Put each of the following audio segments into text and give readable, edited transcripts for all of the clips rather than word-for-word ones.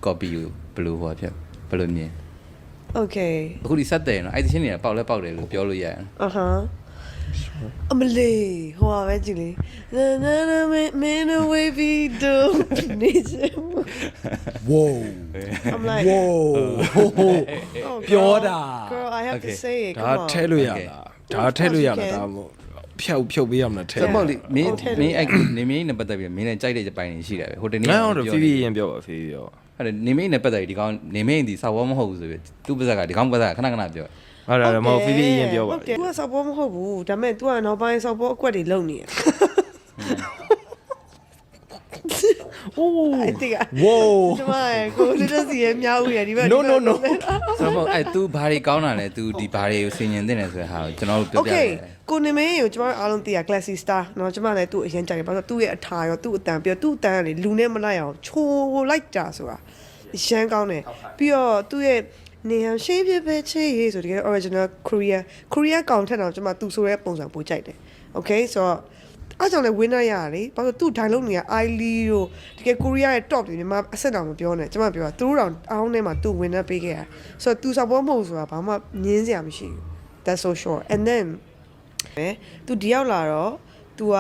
copy ကိုဘယ်လိုဟောဖြစ်ဘယ်လိုမြင် Okay အခုဒီဆက်တယ်နော်အဲ့ဒီချင်းတွေကပေါက်လဲပေါက်တယ်လို့ပြောလို့ရတယ် အမလေးဟိုပါပဲကြည့်လေနာမင်း wavy do နေချင် Whoa I'm like Whoa ပြောတာ girl I have to say it ဒါထဲလို့ရလားဒါထဲလို့ရလားဒါမို့ဖြုတ်ပေးရမလားထဲ ဆိုတော့မင်းအဲ့နေမင်းနဲ့ပတ်သက်ပြီးမင်းနဲ့ကြိုက်တဲ့ပိုင်းတွေရှိတယ်ပဲဟိုတနေ့ ငါတော့ဖီဖီရင်ပြောပါဖီဖီပြော အဲ့ဒါနေမင်းနဲ့ပတ်သက်ပြီးဒီကောင်နေမင်းဒီစာဝေါမဟုတ်ဘူးဆိုပြီးသူ့ပါဇက်ကဒီကောင်ပါဇက်ကခဏခဏပြော ဟုတ်တယ်မဟုတ်ဖီဖီရင်ပြောပါ သူကစောက်ပေါ်မဟုတ်ဘူးဒါပေမဲ့ तू ကနောက်ပိုင်းစောက်ပေါ်အကွက်တွေလုံနေရ Oh I think Whoa ကျမကိုလူတစီရဲ့မြောက်ဦးရဒီဘက် No ဆိုတော့အဲ့ तू ဘာတွေကောင်းတာလဲ तू ဒီဘာတွေကိုဆင်ញင်တင်တယ်ဆိုတဲ့ဟာကိုကျွန်တော်တို့ပြောပြတယ် Okay ကိုနေမင်းကိုကျမအားလုံးသိရ classy star เนาะကျမလည်းသူ့အရင်ကြိုက်တယ်ဘာလို့သူ့ရဲ့အထာရောသူ့အတန်ပြီးတော့သူ့အတန်ကလေလူနဲ့မလိုက်အောင်ချိုးလိုက်တာဆိုတာရမ်းကောင်းတယ်ပြီးတော့သူ့ရဲ့နေအောင်ရှင်းပြပဲချေးရေးဆိုတကယ် original Korea ကောင်ထက်တော့ကျမသူ့ဆိုရဲပုံစံပိုကြိုက်တယ် Okay ဆိုတော့အားကြောင့်လည်း winner ရလေဘာလို့သူ့ dialogue တွေက Aili တို့တကယ် Korea ရဲ့ top တွေမြန်မာအဆက်တောင်မပြောနဲ့ကျမပြောတာသူတို့တောင်အောင်းထဲမှာသူ့ winner ပေးခဲ့တာဆိုတော့သူစပေါ်မဟုတ်ဆိုတာဘာမှငင်းစရာမရှိဘူး that's so sure and then သူဒီရောက်လာတော့ तू က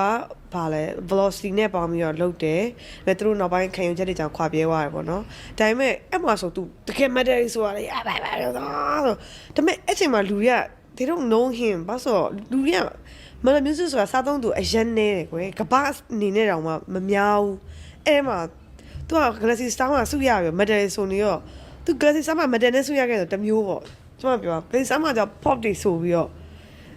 ဘာလဲ velocity နဲ့ပေါင်းပြီးတော့လှုပ်တယ်။ဒါသူတို့နောက်ပိုင်းခံယူချက်တွေကြောင့်ခွာပြေးသွားတယ်ပေါ့နော်။ဒါပေမဲ့အဲ့မှာဆို तू တကယ် matter ဆိုတာလေဒါပေမဲ့အဲ့ချိန်မှာလူတွေက they don't know him ဘာလို့လူတွေကမလ music ဆိုတာစားသုံးသူအရင်နေတယ်ကွယ်ကဘာအနေနဲ့တောင်မှမများဘူးအဲ့မှာ तू က Galaxy Star မှာစုရပြီ matter ဆိုနေတော့ तू Galaxy Star မှာ matter နဲ့စုရခဲ့တော့တမျိုးပေါ့ကျွန်မပြော Galaxy Star မှာကြောင့် pop တွေဆိုပြီးတော့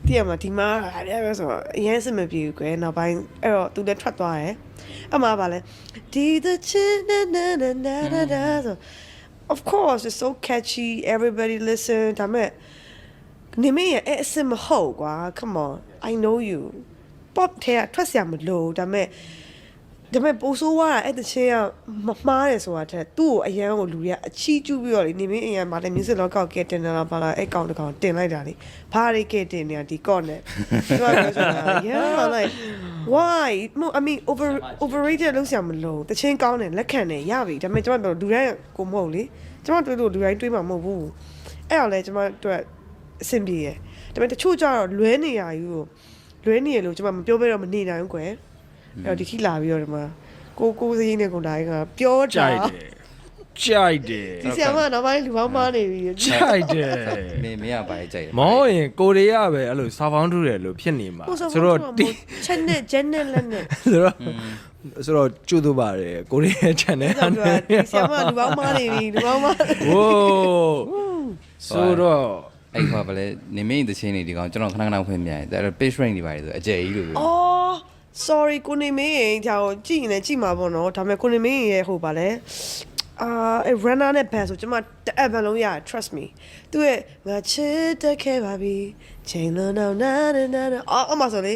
တည်ရမှာဒီမှာအဲ့ဆိုအရင်စမပြေဘူးကွယ်နောက်ပိုင်းအဲ့တော့သူလည်းထွက်သွားတယ်အမှပါလဲဒီthe chin na na na na na so of course it's so catchy everybody listen ဒါမဲ့နေမရဲ့အဲ့အစမဟုတ်ကွာ come on I know you pop ထဲကထွက်စရာမလိုဒါမဲ့ပိုဆိုးွားတာအဲ့တချင်းကမမှားတယ်ဆိုတာတဲ့သူ့ကိုအရန်ကိုလူတွေကအချီးကျူးပြီးတော့လေနေမင်းအရန်မှာလည်း music လောကကဲတင်နေတာပါလားအဲ့ကောင်တကောင်တင်လိုက်တာလေဘာတွေကဲတင်နေတာဒီကော့နဲ့သူကပြောချင်တာ yeah like why I mean overrated လို့ဆရာမလို့တချင်းကောင်းတယ်လက်ခံတယ်ရပြီဒါပေမဲ့ကျွန်မပြောလူတိုင်းကိုမဟုတ်လေကျွန်မတွေ့လို့လူတိုင်းတွေးမှာမဟုတ်ဘူးအဲ့တော့လေကျွန်မတို့အဆင်ပြေတယ်ဒါပေမဲ့တချို့ကျတော့လွဲနေရယူလွဲနေရလို့ကျွန်မမပြောဘဲတော့မနေနိုင်ဘူးကွယ်အဲ့တော့ဒီထိလာပြီးတော့ဒီမှာကိုစင်းနဲ့ကိုတိုင်းကပြောတာကြိုက်တယ်ဒီဆရာမနောက်ပိုင်းလူပေါင်းမားနေပြီကြိုက်တယ်မင်းကဘာကြိုက်လဲ မောရင်ကိုရီးယားပဲအဲ့လိုစာပေါင်းထုတယ်လို့ဖြစ်နေမှာဆိုတော့ချက်နဲ့ဂျန်နဲ့လက်နဲ့ဆိုတော့ကျူတို့ပါတယ်ကိုရီးယား channel ဒီဆရာမလူပေါင်းမားနေပြီလူပေါင်းမားဟိုးဆိုတော့အဲ့ခေါ်ပါလေနေမင်းတချင်းနေဒီကောင်ကျွန်တော်ခဏခဏဖွင့်မြန်တယ်အဲ့ page rank တွေပါတယ်ဆိုအကျယ်ကြီးလို့အော် sorry ကိုနေမင်းရင်ဒါကိုကြည့်ရင်လည်းကြည့်မှာပေါ့နော်ဒါပေမဲ့ကိုနေမင်းရဲ့ဟိုပါလဲrunner နဲ့ band ဆိုကျွန်မတအပ်ဘလုံးရ trust me သူရဲ့ငါချစ်တက်ခဲ့ပါပြီချိန်လုံးတော့နာနာအမဆိုလေ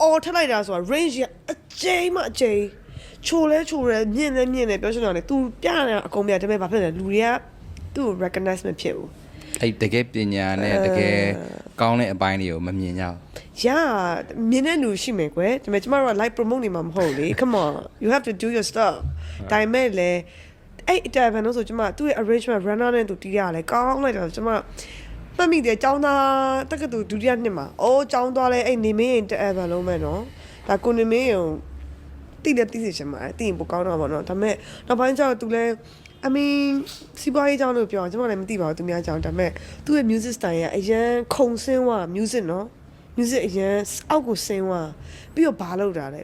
အော်ထလိုက်တာဆိုတာ range ရအကျိန်မအကျိန်ချိုလဲမြင့်လဲပြောချင်တာလေ तू ပြနေအကုန်ပြတယ်ပဲဘာဖြစ်လဲလူတွေကသူ့ recognize မဖြစ်ဘူးအဲ့တကယ်ပညာနဲ့တကယ်ကောင်းတဲ့အပိုင်းတွေကိုမမြင်ကြဘူး။ရာမြင်တဲ့လူရှိမယ်ကွယ်။ဒါပေမဲ့ကျမတို့က live promote နေမှာမဟုတ်လေ။ Come on you have to do your stuff ။ဒါပေမဲ့လေအဲ့အတိုင်းပဲလို့ဆိုကျမသူ့ရဲ့ arrangement runner နဲ့သူတီးရတယ်ကောင်းလိုက်တော့ကျမမှတ်မိတယ်ကျောင်းသားတက္ကသိုလ်ဒုတိယနှစ်မှာအိုးကျောင်းသွားလဲအဲ့နေမင်းတအပ်လုံးမဲ့နော်။ဒါကိုနေမင်းကိုတီးစီချင်မှာတီးရင်ပိုကောင်းတော့ပါတော့။ဒါပေမဲ့နောက်ပိုင်းကျတော့သူလဲI mean စီးပွားရေးကြောင်းလို့ပြောကျွန်မလည်းမသိပါဘူးသူများကြောင်းဒါပေမဲ့သူ့ရဲ့ music style ကအရန်ခုံဆင်းဝ music နော် music အရန်အောက်ကိုဆင်းဝပြီးတော့ဘာလုပ်တာလဲ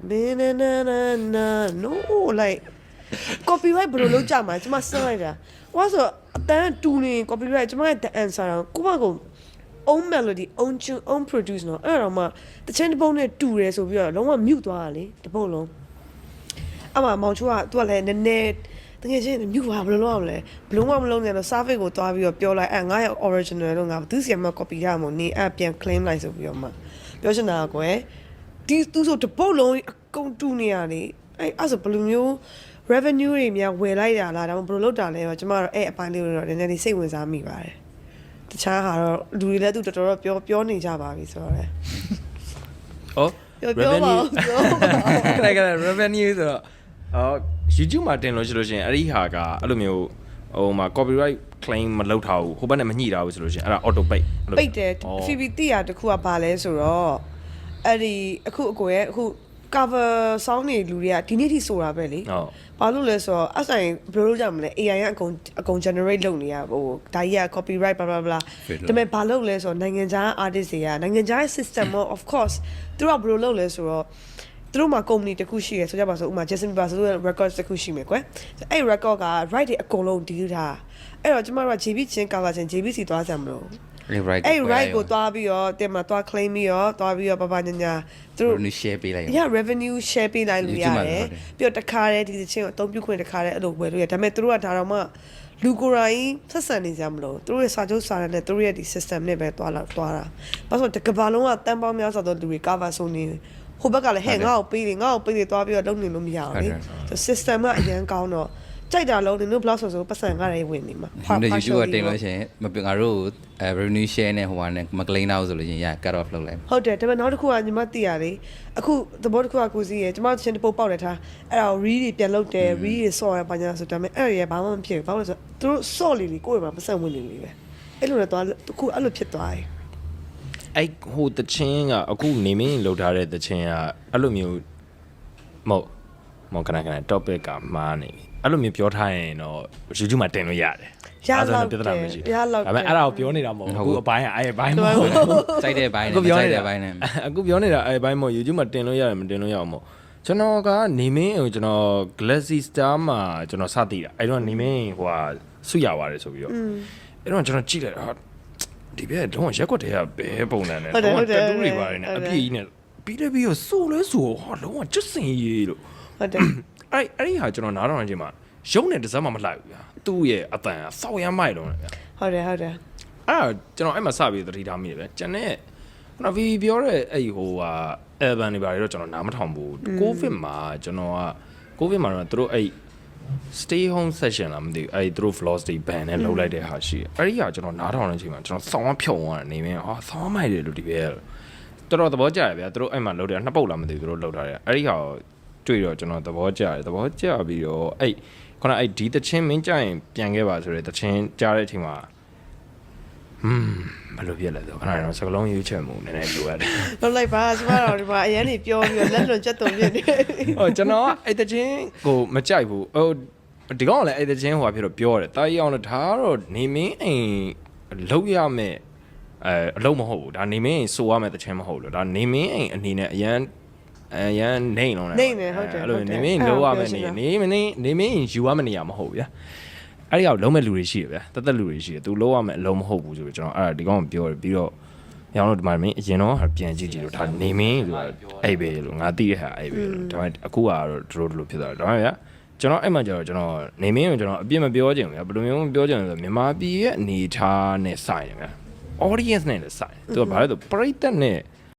na no like copyright ဘယ်လိုလုပ်ကြမှာကျွန်မစဉ်းလိုက်တာဟောဆိုအတန်းတူနေ copyright ကျွန်မရဲ့ answer တော့ကိုမကို own melody own tune own produce နော်အဲ့တော့မှတချင်တစ်ပုံနဲ့တူတယ်ဆိုပြီးတော့လုံးဝ mute သွားတာလေတစ်ပုံလုံးအမမောင်ချိုးကသူကလည်းနည်းနည်းတကယ်ချင်းမြူပါဘယ်လိုလုပ်ရမလဲဘလုံးဝမလုံးနဲ့တော့ service ကိုတွားပြီးတော့ပြောလိုက်ငါရဲ့ original တော့ငါသူစီမှာ copy ရမှာနေအပြန် claim လိုက်ဆိုပြီးတော့မှပြောချင်တာကွယ်ဒီသူဆိုတပုတ်လုံးအကုန်တူနေရလေအဲ့ဆိုဘယ်လိုမျိုး revenue တွေများဝယ်လိုက်တာလားဒါမှမဟုတ်ဘယ်လိုလုပ်တာလဲကျမတော့အဲ့အပိုင်းလေးတော့နည်းနည်းလေးစိတ်ဝင်စားမိပါတယ်တခြားဟာတော့လူတွေလည်းသူတော်တော်ပြောနေကြပါပြီဆိုတော့လေဟော revenue ခဏ revenue ဆိုတော့YouTube မှာတင်လို့ရှိလို့ရှိရင်အဲ့ဒီဟာကအဲ့လိုမျိုး ဟိုမှာ copyright claim မလုပ်ထားဘူးဟိုဘက်နဲ့မညှိထားဘူးဆိုလို့ရှိရင်အဲ့ဒါ auto pay ပိတ်တယ် Phoebe တိရတခုကဘာလဲဆိုတော့အဲ့ဒီအခုအကိုရဲ့အခု cover song တွေလူတွေကဒီနေ့ထိဆိုတာပဲလေ ဟုတ် ဘာလို့လဲဆိုတော့အဆိုင်ဘယ်လိုလုပ်ကြမလဲ AI ကအကုန် generate လုပ်နေရဟိုဒါကြီးက copyright blah blah blah ဒါပေမဲ့ဘာလုပ်လဲဆိုတော့နိုင်ငံခြား artist တွေကနိုင်ငံခြား system of course သူတို့ကဘယ်လိုလုပ်လဲဆိုတော့သူတို့မှာ company တခုရှိရဆိုကြပါစို့ဥပမာ Justin Bieber ဆိုတဲ့ records တခုရှိမယ်ကွယ်အဲ့ record က right တွေအကုန်လုံး delete ထားအဲ့တော့ကျမတို့က JB ချင်း cover ချင်း JBC သွားကြမလို့အဲ့ right ကိုသွားပြီးတော့တင်မှာသွား claim ပြီးတော့သွားပြီးတော့ပပညာညာသူတို့ revenue share ပေးလိုက် revenue share ပေးလိုက်လို့ရတယ်ပြီးတော့တခါတည်းဒီချင်းကိုအသုံးပြုခွင့်တခါတည်းအဲ့လိုဝယ်လို့ရဒါပေမဲ့သူတို့ကဒါတော့မှလူကိုယ်တိုင်ဆက်ဆံနေကြမလို့သူတို့ရဲ့စာချုပ်စာတမ်းနဲ့သူတို့ရဲ့ဒီ system နဲ့ပဲသွားတာဘာလို့တကဘာလုံးကတန်းပေါင်းများစွာသောလူတွေ cover ဆိုနေဟိုဘက်ကလည်းဟဲ့ငါ့ကိုပေးတယ်သွားပြီးတော့လုပ်နေလို့မရဘူးလေ system ကအရင်ကောင်းတော့ကြိုက်တာလုံးနေလို့ blog ဆိုပတ်စံကလည်းဝင်နေမှာ YouTube ကတင်လို့ရှိရင်မငါတို့ revenue share နဲ့ဟိုဟာနဲ့မ claim တော့ဆိုလို့ရှိရင် cut off လုပ်လိုက် ဟုတ်တယ်ဒါပေမဲ့နောက်တစ်ခုကညီမသိရလေအခုသဘောတစ်ခုကကိုစီးရကျမချင်းတပုတ်ပေါက်တယ်ထားအဲ့ဒါကို read တွေပြန်လုပ်တယ် read တွေဆော့ရပါညာဆိုဒါပေမဲ့အဲ့ရဘာမှမဖြစ်ဘူးဘာလို့လဲဆိုတော့သူတို့ဆော့လီလီကိုယ့်ရဲ့မှာပတ်စံဝင်နေလေပဲအဲ့လိုနဲ့သွားအခုအဲ့လိုဖြစ်သွားတယ် အဲ့ဟိုတချင်းကအခုနေမင်းလောက်ထားတဲ့တချင်းကအဲ့လိုမျိုးမဟုတ်ခဏ topic ကမှားနေအဲ့လိုမျိုးပြောထားရင်တော့ YouTube မှာတင်လို့ရတယ်ရလောက်တယ် ဒါပေမဲ့အဲ့ဒါကိုပြောနေတာမဟုတ်ဘူးအခုအပိုင်းအဲ့ဘိုင်းမဟုတ် စိုက်တဲ့ဘိုင်းနဲ့စိုက်တဲ့ဘိုင်းနဲ့ အခုပြောနေတာအဲ့ဘိုင်းမဟုတ် YouTube မှာတင်လို့ရတယ်မတင်လို့ရအောင်မဟုတ်ကျွန်တော်ကနေမင်းကိုကျွန်တော် Galaxy Star မှာကျွန်တော်စသိတာအဲ့တော့နေမင်းဟိုဟာဆွရပါတယ်ဆိုပြီးတော့အဲ့တော့ကျွန်တော်ကြည့်လိုက်တာဒီဘက်တော့ရက်ကွက်တွေကဘဲပုံစံနဲ့တော့တက်တူးတွေပါတယ်နဲ့အပြည့်ကြီးနဲ့ပြီးတော့ဆိုလဲဆိုဟာလုံးဝကျွတ်စင်ရေးလို့ ဟုတ်တယ် အဲ့ဒီဟာကျွန်တော်နားထောင်ခြင်းမှာရုပ်နဲ့တစ်စက်မှမလိုက်ဘူးဗျာသူ့ရဲ့အတန်ကစောက်ရမ်းမိုက်လုံးဗျာ ဟုတ်တယ်အဲ့ကျွန်တော်အဲ့မှာစပြီးသတိထားမိတယ်ဗျာကျန်တဲ့ခုနဗီပြောတဲ့အဲ့ဟိုဟာ album တွေပါတယ်တော့ကျွန်တော်နားမထောင်ဘူးကိုဗစ်မှာကျွန်တော်ကကိုဗစ်မှာတော့သူတို့အဲ့ stay home session လားမသိဘူးအဲ့သူတို့ velocity band နဲ့လုပ်လိုက်တဲ့ဟာရှိအဲ့ဒီဟာကျွန်တော်နားထောင်နေချိန်မှာကျွန်တော်ဆောင်းဖြုံသွားတယ်နေမင်းဟာဆောင်းမိုက်တယ်လို့ဒီပဲတော်တော်သဘောကျတယ်ဗျာသူတို့အဲ့မှာလုပ်တယ်နှစ်ပုတ်လားမသိဘူးသူတို့လုပ်ထားတယ်အဲ့ဒီဟာတွေ့တော့ကျွန်တော်သဘောကျပြီးတော့အဲ့ခုနအဲ့ဒီတချင်းမင်းကြရင်ပြန်ခဲ့ပါဆိုတဲ့တချင်းကြားတဲ့အချိန်မှာဘယ်လိုပြက်လဲဆိုခဏတော့စကလုံးရွေးချက်မှုနည်းနည်းလိုရတယ် လုပ်လိုက်ပါကျမတို့ဒီမှာအရင်နေပြောပြီးတော့လက်လွန်ချက်တုံပြနေ ဟုတ်ကျွန်တော်အဲ့တချင်းကိုမကြိုက်ဘူးဟိုဒီကောင်ကလည်းအဲ့တချင်းဟိုဖြစ်တော့ပြောတယ်တာကြီးအောင်လို့ဒါကတော့နေမင်းအိမ်လောက်ရမယ်အလုံးမဟုတ်ဘူးဒါနေမင်းဆိုရမယ်တချင်းမဟုတ်လို့ဒါနေမင်းအိမ်အနေနဲ့အရန်နေလုံးနဲ့နေဟုတ်တယ်အဲ့လိုနေမင်းလောရမယ်နေမင်းယူရမယ်နေရမဟုတ်ဗျာအဲ့ဒီအောင်လုံးမဲ့လူတွေရှိတယ်ဗျာတက်လူတွေရှိတယ်သူလောရမယ်အလုံးမဟုတ်ဘူးဆိုတော့ကျွန်တော်အဲ့ဒါဒီကောင်ကိုပြောတယ်ပြီးတော့ရောင်းလို့ဒီမှာမင်းအရင်တော့ပြန်ကြည့်လို့ဒါနေမင်းလို့အဲ့ပဲလို့ငါသိတဲ့ဟာအဲ့ပဲလို့ဒါပေမဲ့အခုကတော့တို့ဖြစ်သွားတယ်ဒါပေမဲ့ဗျာကျွန်တော်အဲ့မှာကျတော့ကျွန်တော်နေမင်းကိုကျွန်တော်အပြစ်မပြောချင်ဘူးဗျာဘယ်လိုမျိုးမပြောချင်လဲဆိုမြန်မာပြည်ရဲ့အနေထားနဲ့ဆိုင်တယ်ဗျာ audience နဲ့လည်းဆိုင်တယ်သူကဘာလဲဆိုပရိသတ်နဲ့